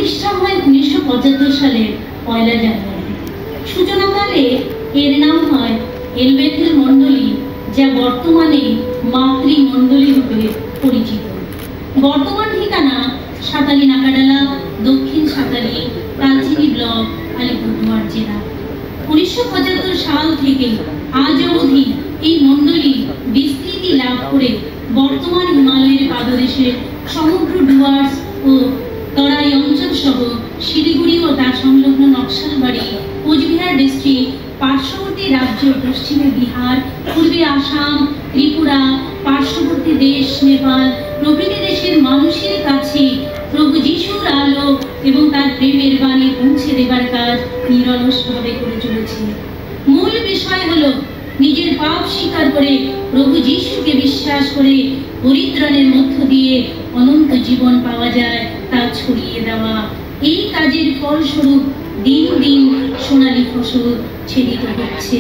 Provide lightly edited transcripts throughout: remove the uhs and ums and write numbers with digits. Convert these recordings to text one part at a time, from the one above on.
প্রতিষ্ঠা হয় 1975 সালের 1 জানুয়ারি। সূচনাকালে এর নাম হয় এলবেথেল মণ্ডলী, যা বর্তমানে মাতৃমণ্ডলী রূপে পরিচিত। বর্তমান ঠিকানা সাতালি নাকাডালা, দক্ষিণ সাতালি, কালচিনি ব্লক, আলিপুরদুয়ার জেলা। 1975 সাল থেকে আজ অবধি এই মণ্ডলী বিস্তৃতি লাভ করে বর্তমান হিমালয়ের পাদদেশের সমগ্র ডুয়ার্স ও তরাই অঞ্চল সহ শিলিগুড়ি ও তার সংলগ্ন নকশালবাড়ি, কোচবিহার ডিস্ট্রিক্ট, পার্শ্ববর্তী রাজ্য পশ্চিমে বিহার, পূর্বে আসাম, ত্রিপুরা, পার্শ্ববর্তী দেশ নেপাল প্রভৃতি দেশের মানুষের কাছে প্রভু যিশুর আলো এবং তার প্রেমের বাণী পৌঁছে দেবার কাজ নিরলসভাবে করে চলেছে। মূল বিষয় হলো নিজের পাপ স্বীকার করে প্রভু যিশুকে বিশ্বাস করে পরিত্রাণের মধ্য দিয়ে অনন্ত জীবন পাওয়া যায় তা ছড়িয়ে দেওয়া। এই কাজের ফলস্বরূপ দিন দিন সোনালী ফসল ছেদিত হচ্ছে।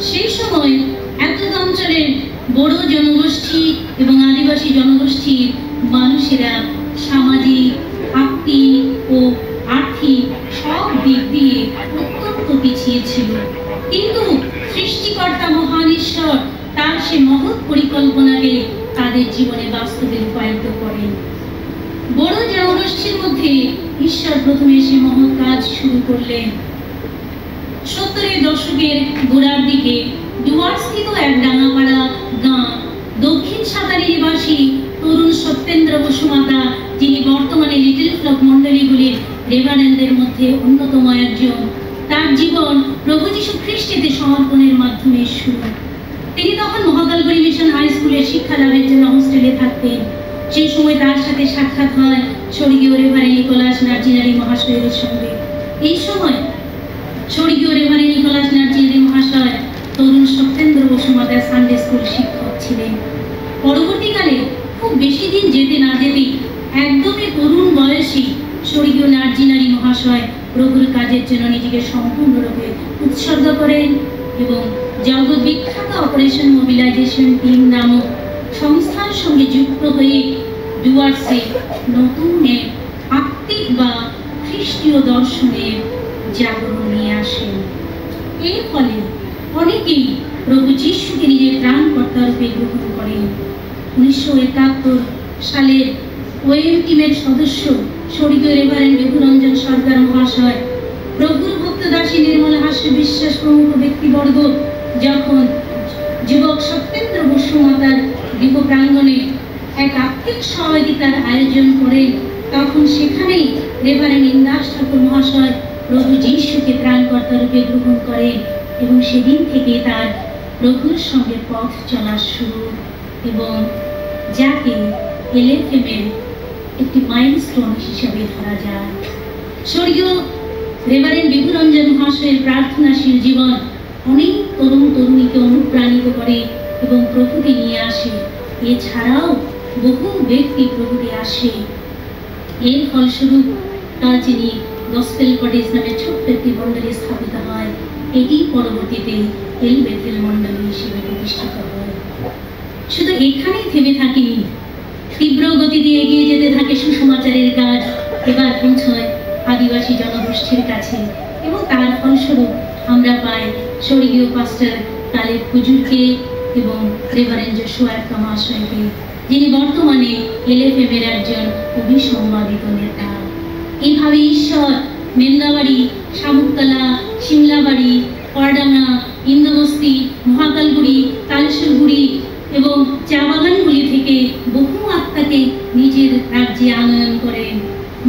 সেই সময় এতদ অঞ্চলের বড় জনগোষ্ঠী এবং আদিবাসী জনগোষ্ঠীর মানুষেরা সামাজিক, আত্মিক ও আর্থিক সব দিক দিয়ে অত্যন্ত পিছিয়ে ছিল। কিন্তু সৃষ্টিকর্তা মহান ঈশ্বর তার সে মহৎ পরিকল্পনাকে তাদের জীবনে বাস্তবে রূপায়িত করেন। বড় জনগোষ্ঠীর মধ্যে ঈশ্বর প্রথমে সে মহৎ কাজ শুরু করলেন। 70-এর দশকের গোড়ার দিকে ডুয়ার্সস্থিত এক ডাঙ্গাপাড়া গাঁ দক্ষিণ সাতারি নিবাসী তরুণ সত্যেন্দ্র বসুমাতা, যিনি বর্তমানে লিটল ফ্লক মণ্ডলীগুলির রেভারেন্ডদের মধ্যে অন্যতম একজন, তার জীবন প্রভু যীশু খ্রিস্টেতে সমর্পণের মাধ্যমে শুরু। তিনি তখন মহাকালগড়ি মিশন হাই স্কুলের শিক্ষা লাভের জন্য হোস্টেলে থাকতেন। সেই সময় তার সাথে সাক্ষাৎ হয় স্বর্গীয় রেভারেন্ড নিকোলাস নার্জিনারি মহাশয়ের সঙ্গে। এই সময় স্বর্গীয় রেভারেন্ড নিকোলাস নার্জিনারি মহাশয় তরুণ সত্যেন্দ্র বসুমাতার সানডে স্কুল শিক্ষক ছিলেন। পরবর্তীকালে খুব বেশি দিন যেতে না যেতেই একদমই তরুণ বয়সী স্বর্গীয় নার্জিনারি মহাশয় প্রভুর কাজের জন্য নিজেকে সম্পূর্ণরূপে উৎসর্গ করেন এবং জগৎ বিখ্যাত অপারেশন মোবিলাইজেশন টিম নামক সংস্থার সঙ্গে যুক্ত হয়ে ডুয়ার্সে নতুন এক আত্মিক বা খ্রিস্টীয় দর্শনের জাগরণ নিয়ে আসেন। এর ফলে অনেকেই প্রভু যিশুকে নিজের ত্রাণকর্তা রূপে গ্রহণ করেন। 1971 সালের ওয়েম টিমের সদস্য স্বর্গীয় রেভারেন্ড রঘুরঞ্জন সরকার মহাশয়, প্রভুর ভক্তদাসী নির্মল হাস্য বিশ্বাস প্রমুখ ব্যক্তিবর্গ যখন যুবক সত্যেন্দ্র বসুমাতার গৃহ প্রাঙ্গণে এক আর্থিক সহযোগিতার আয়োজন করেন, তখন সেখানেই রেভারেন্ড ইন্দাস ঠাকুর মহাশয় প্রভু যিশুকে ত্রাণকর্তা রূপে গ্রহণ করেন এবং সেদিন থেকে তার প্রভুর সঙ্গে পথ চলা শুরু, এবং যাকে এলএফএমের একটি মাইলস্টোন হিসাবে ধরা যায়। স্বর্গীয় রেভারেন্ড বিভুরঞ্জন মহাশয়ের প্রার্থনাশীল জীবন অনেক তরুণ তরুণীকে অনুপ্রাণিত করে এবং প্রভুতে নিয়ে আসে। এছাড়াও বহু ব্যক্তি প্রভুতে আসে। এর ফলস্বরূপ কালচিনি গসপেল কটেজ নামে ছোট্ট একটি মণ্ডলী স্থাপিত হয়। এটি পরবর্তীতে এলবেথেল মণ্ডলী হিসেবে প্রতিষ্ঠিত হয়। শুধু এখানেই থেমে থাকেনি, তীব্র গতিতে এগিয়ে যেতে থাকে সুসমাচারের কাজ। এবার পৌঁছয় আদিবাসী জনগোষ্ঠীর কাছে এবং তার ফলস্বরূপ আমরা পাই স্বর্গীয় পাস্টার কালেব হুজুরকে এবং রেভারেন্ড জোশুয়া মহাশয়কে, যিনি বর্তমানে এলএফএমের একজন অভিসম্বাদিত নেতা। এইভাবে ঈশ্বর মেন্দাবাড়ি, শামুকতলা, সিমলাবাড়ি, করডাঙ্গা, ইন্দবস্তি, মহাকালগুড়ি, তালসুরগুড়ি এবং চা বাগানগুলি থেকে বহু আত্মাকে নিজের রাজ্যে আনয়ন করেন।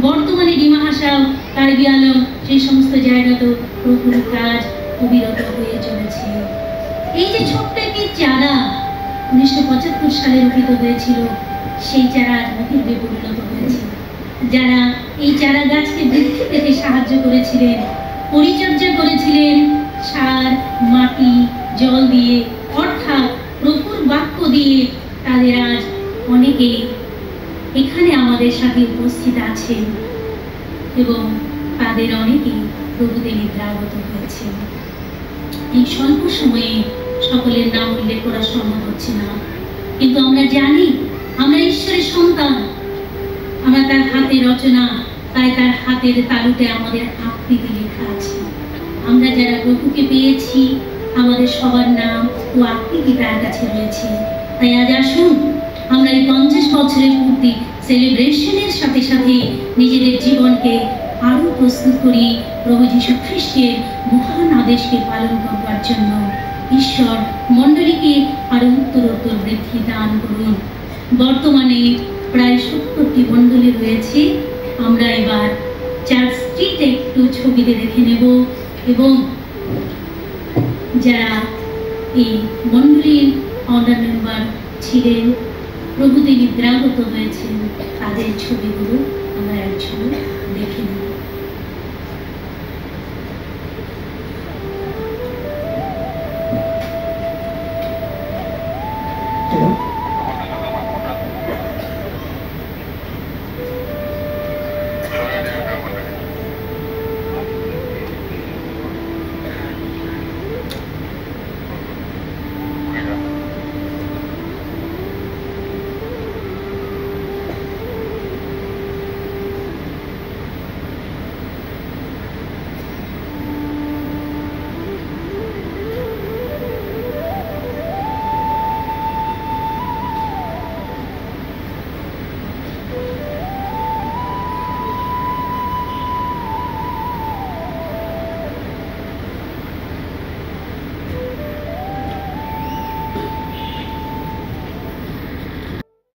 বর্তমানে ডিমা হাসাও, কার্বি আলম, সেই সমস্ত জায়গাতেও প্রভুর কাজ অবিরত হয়ে চলেছে। এই যে ছোট্ট একটি চারা 1975 সালে রোপিত হয়েছিল, সেই চারা আজ মহির্বে পরিণত হয়েছে। যারা এই চারা গাছকে বৃদ্ধি পেতে সাহায্য করেছিলেন, পরিচর্যা করেছিলেন সার, মাটি, জল দিয়ে, অর্থাৎ প্রভুর বাক্য দিয়ে, তাদের আজ অনেকেই এখানে আমাদের সাথে উপস্থিত আছেন এবং তাদের অনেকেই প্রভুতে নিদ্রাগত হয়েছে। এই স্বল্প সময়ে সকলের নাম উল্লেখ করা সম্ভব হচ্ছে না, কিন্তু আমরা জানি আমরা ঈশ্বরের সন্তান। আমরা আমরা তার হাতে রচনা, তাই তার হাতের তালুতে আমাদের আকৃতি লেখা আছে। আমরা যারা প্রভুকে পেয়েছি, আমাদের সবার নাম ও আকৃতি তার কাছে রয়েছে। তাই আজ আসুন আমরা এই 50 বছরের পূর্তি সেলিব্রেশনের সাথে সাথে নিজেদের জীবনকে আরো প্রস্তুত করি প্রভু যীশু খ্রিস্টের মহান আদেশকে পালন করবার জন্য। ঈশ্বর মণ্ডলীকে আরো উত্তরোত্তর বৃদ্ধি দান করুন। বর্তমানে প্রায় 70টি মণ্ডলী রয়েছে। আমরা এবার চার্চ স্ট্রিটে একটু ছবিতে দেখে নেব এবং যারা এই মণ্ডলীর অর্ডার মেম্বার ছিলেন, প্রভুতে নিদ্রাগত হয়েছেন, তাদের ছবিগুলো আমরা এক ঝলক দেখে নেব।